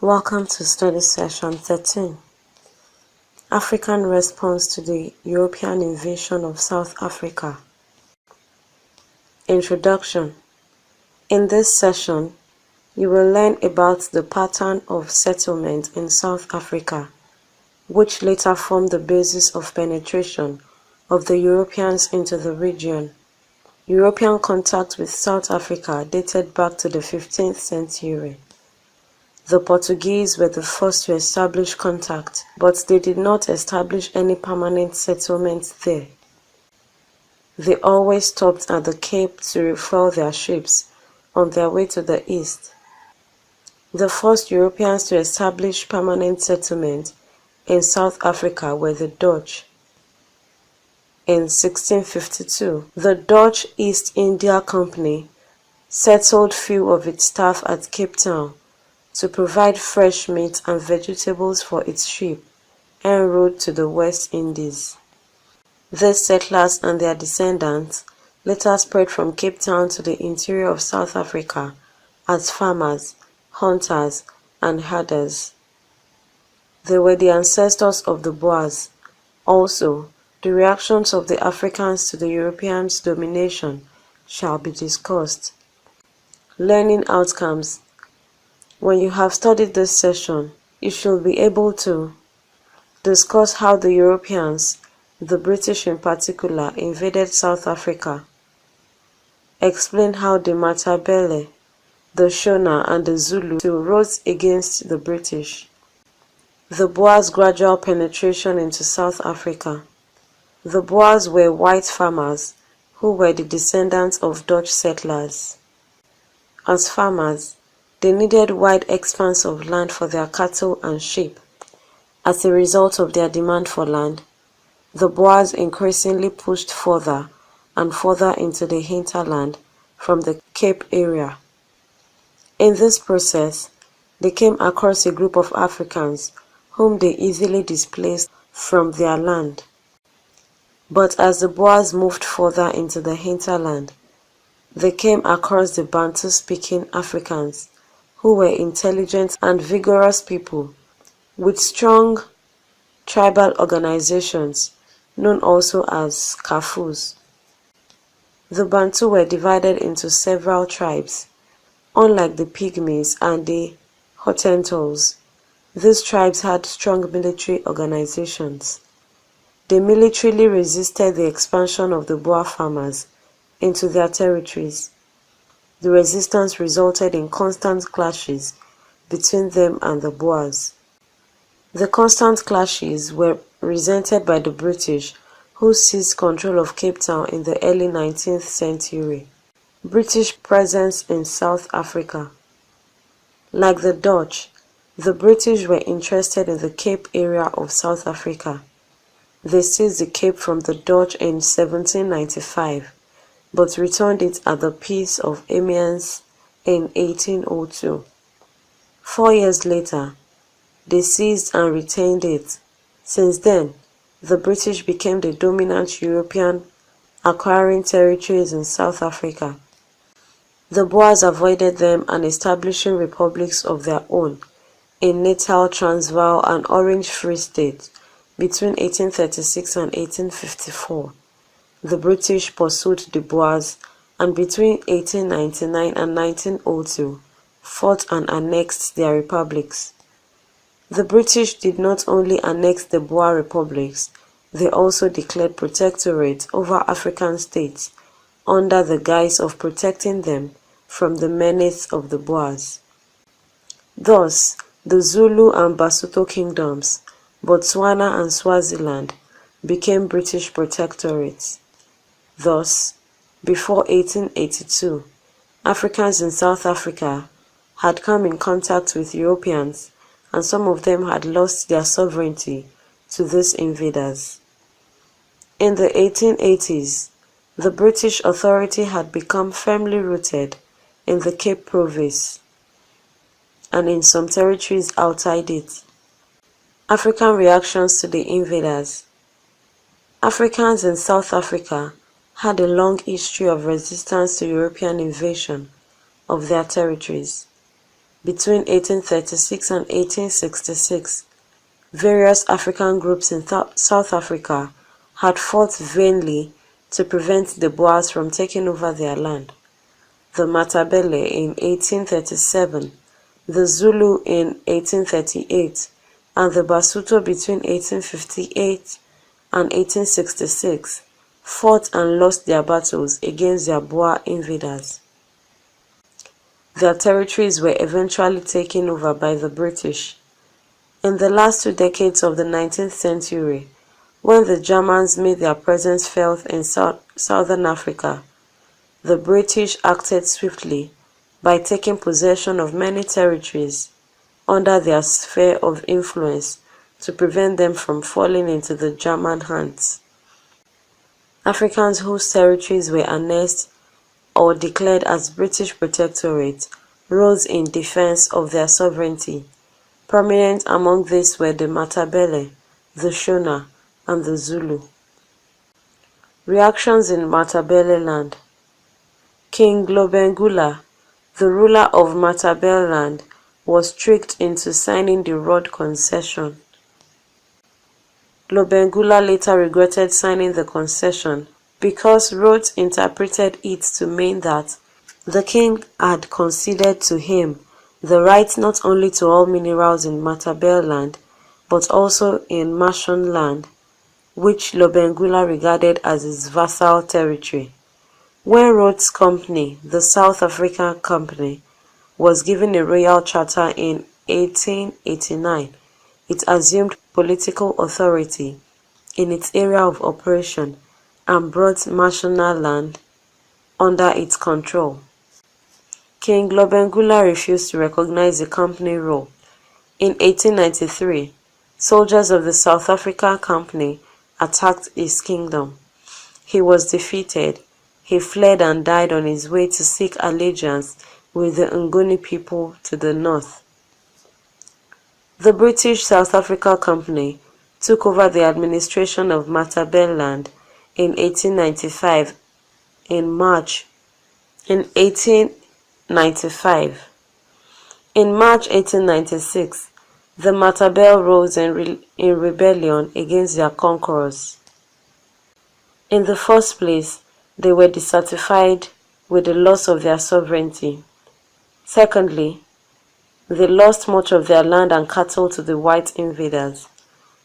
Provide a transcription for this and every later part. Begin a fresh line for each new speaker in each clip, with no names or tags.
Welcome to Study Session 13, African Response to the European Invasion of South Africa. Introduction. In this session, you will learn about the pattern of settlement in South Africa, which later formed the basis of penetration of the Europeans into the region. European contact with South Africa dated back to the 15th century. The Portuguese were the first to establish contact, but they did not establish any permanent settlement there. They always stopped at the Cape to refuel their ships on their way to the east. The first Europeans to establish permanent settlement in South Africa were the Dutch. In 1652, the Dutch East India Company settled few of its staff at Cape Town to provide fresh meat and vegetables for its ship en route to the West Indies. These settlers and their descendants later spread from Cape Town to the interior of South Africa as farmers, hunters, and herders. They were the ancestors of the Boers. Also, the reactions of the Africans to the Europeans' domination shall be discussed. Learning outcomes. When you have studied this session, you should be able to discuss how the Europeans, the British in particular, invaded South Africa. Explain how the Matabele, the Shona, and the Zulu rose against the British. The Boers' gradual penetration into South Africa. The Boers were white farmers who were the descendants of Dutch settlers. As farmers, they needed wide expanse of land for their cattle and sheep. As a result of their demand for land, the Boers increasingly pushed further and further into the hinterland from the Cape area. In this process, they came across a group of Africans whom they easily displaced from their land. But as the Boers moved further into the hinterland, they came across the Bantu-speaking Africans, who were intelligent and vigorous people with strong tribal organizations known also as Kafus. The Bantu were divided into several tribes. Unlike the Pygmies and the Hottentots, these tribes had strong military organizations. They militarily resisted the expansion of the Boer farmers into their territories. The resistance resulted in constant clashes between them and the Boers. The constant clashes were resented by the British, who seized control of Cape Town in the early 19th century. British presence in South Africa. Like the Dutch, the British were interested in the Cape area of South Africa. They seized the Cape from the Dutch in 1795. But returned it at the Peace of Amiens in 1802. 4 years later, they seized and retained it. Since then, the British became the dominant European, acquiring territories in South Africa. The Boers avoided them and establishing republics of their own in Natal, Transvaal, and Orange Free State between 1836 and 1854. The British pursued the Boers and between 1899 and 1902 fought and annexed their republics. The British did not only annex the Boer republics, they also declared protectorate over African states under the guise of protecting them from the menace of the Boers. Thus, the Zulu and Basotho kingdoms, Botswana and Swaziland, became British protectorates. Thus, before 1882, Africans in South Africa had come in contact with Europeans, and some of them had lost their sovereignty to these invaders. In the 1880s, the British authority had become firmly rooted in the Cape Province and in some territories outside it. African reactions to the invaders. Africans in South Africa had a long history of resistance to European invasion of their territories. Between 1836 and 1866, various African groups in South Africa had fought vainly to prevent the Boers from taking over their land. The Matabele in 1837, the Zulu in 1838, and the Basuto between 1858 and 1866 fought and lost their battles against their Boer invaders. Their territories were eventually taken over by the British. In the last 2 decades of the 19th century, when the Germans made their presence felt in southern Africa, the British acted swiftly by taking possession of many territories under their sphere of influence to prevent them from falling into the German hands. Africans whose territories were annexed or declared as British protectorate rose in defense of their sovereignty. Prominent among these were the Matabele, the Shona, and the Zulu. Reactions in Matabele land. King Lobengula, the ruler of Matabele land, was tricked into signing the Rhodes Concession. Lobengula later regretted signing the concession because Rhodes interpreted it to mean that the king had conceded to him the right not only to all minerals in Matabele land, but also in Mashon land, which Lobengula regarded as his vassal territory. When Rhodes Company, the South African Company, was given a royal charter in 1889, it assumed political authority in its area of operation and brought Mashona land under its control. King Lobengula refused to recognize the company rule. In 1893, soldiers of the South African Company attacked his kingdom. He was defeated. He fled and died on his way to seek allegiance with the Nguni people to the north. The British South Africa Company took over the administration of Matabele land in 1895. In March 1896, the Matabele rose in rebellion against their conquerors. In the first place, they were dissatisfied with the loss of their sovereignty. Secondly, they lost much of their land and cattle to the white invaders.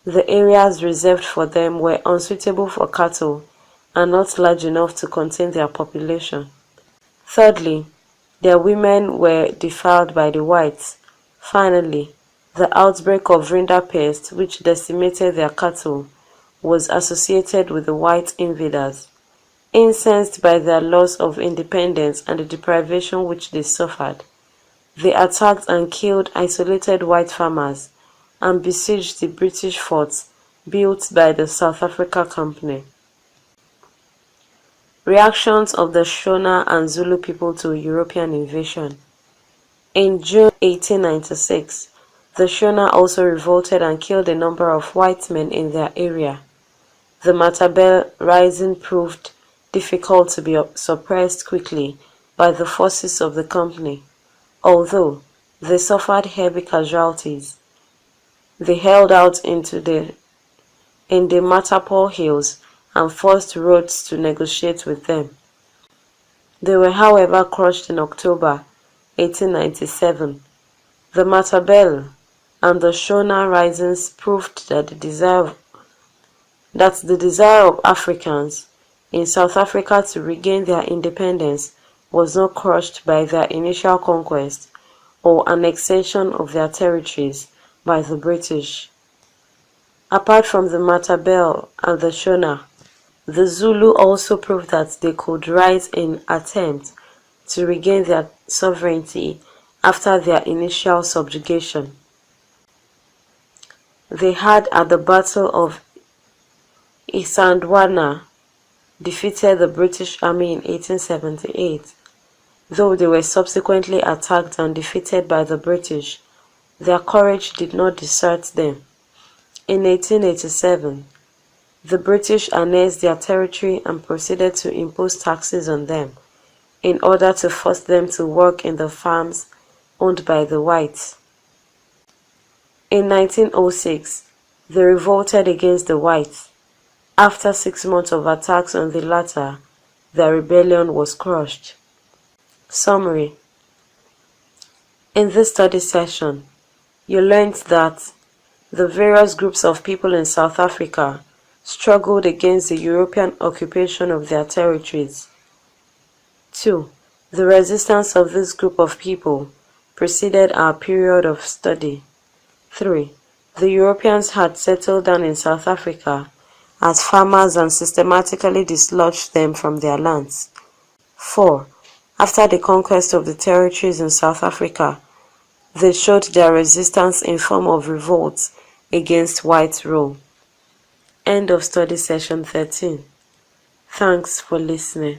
The areas reserved for them were unsuitable for cattle and not large enough to contain their population. Thirdly, their women were defiled by the whites. Finally, the outbreak of rinderpest, which decimated their cattle, was associated with the white invaders. Incensed by their loss of independence and the deprivation which they suffered, they attacked and killed isolated white farmers and besieged the British forts built by the South Africa Company. Reactions of the Shona and Zulu people to European invasion. In June 1896, the Shona also revolted and killed a number of white men in their area. The Matabele rising proved difficult to be suppressed quickly by the forces of the company, although they suffered heavy casualties. They held out in the Matapole Hills and forced Rhodes to negotiate with them. They were, however, crushed in October 1897. The Matabele and the Shona risings proved that the desire of Africans in South Africa to regain their independence was not crushed by their initial conquest or annexation of their territories by the British. Apart from the Matabele and the Shona, the Zulu also proved that they could rise in attempt to regain their sovereignty after their initial subjugation. They had at the Battle of Isandlwana defeated the British Army in 1878. Though they were subsequently attacked and defeated by the British, their courage did not desert them. In 1887, the British annexed their territory and proceeded to impose taxes on them in order to force them to work in the farms owned by the whites. In 1906, they revolted against the whites. After 6 months of attacks on the latter, their rebellion was crushed. Summary. In this study session, you learned that the various groups of people in South Africa struggled against the European occupation of their territories. 2. The resistance of this group of people preceded our period of study. 3. The Europeans had settled down in South Africa as farmers and systematically dislodged them from their lands. 4. After the conquest of the territories in South Africa, they showed their resistance in form of revolts against white rule. End of study session 13. Thanks for listening.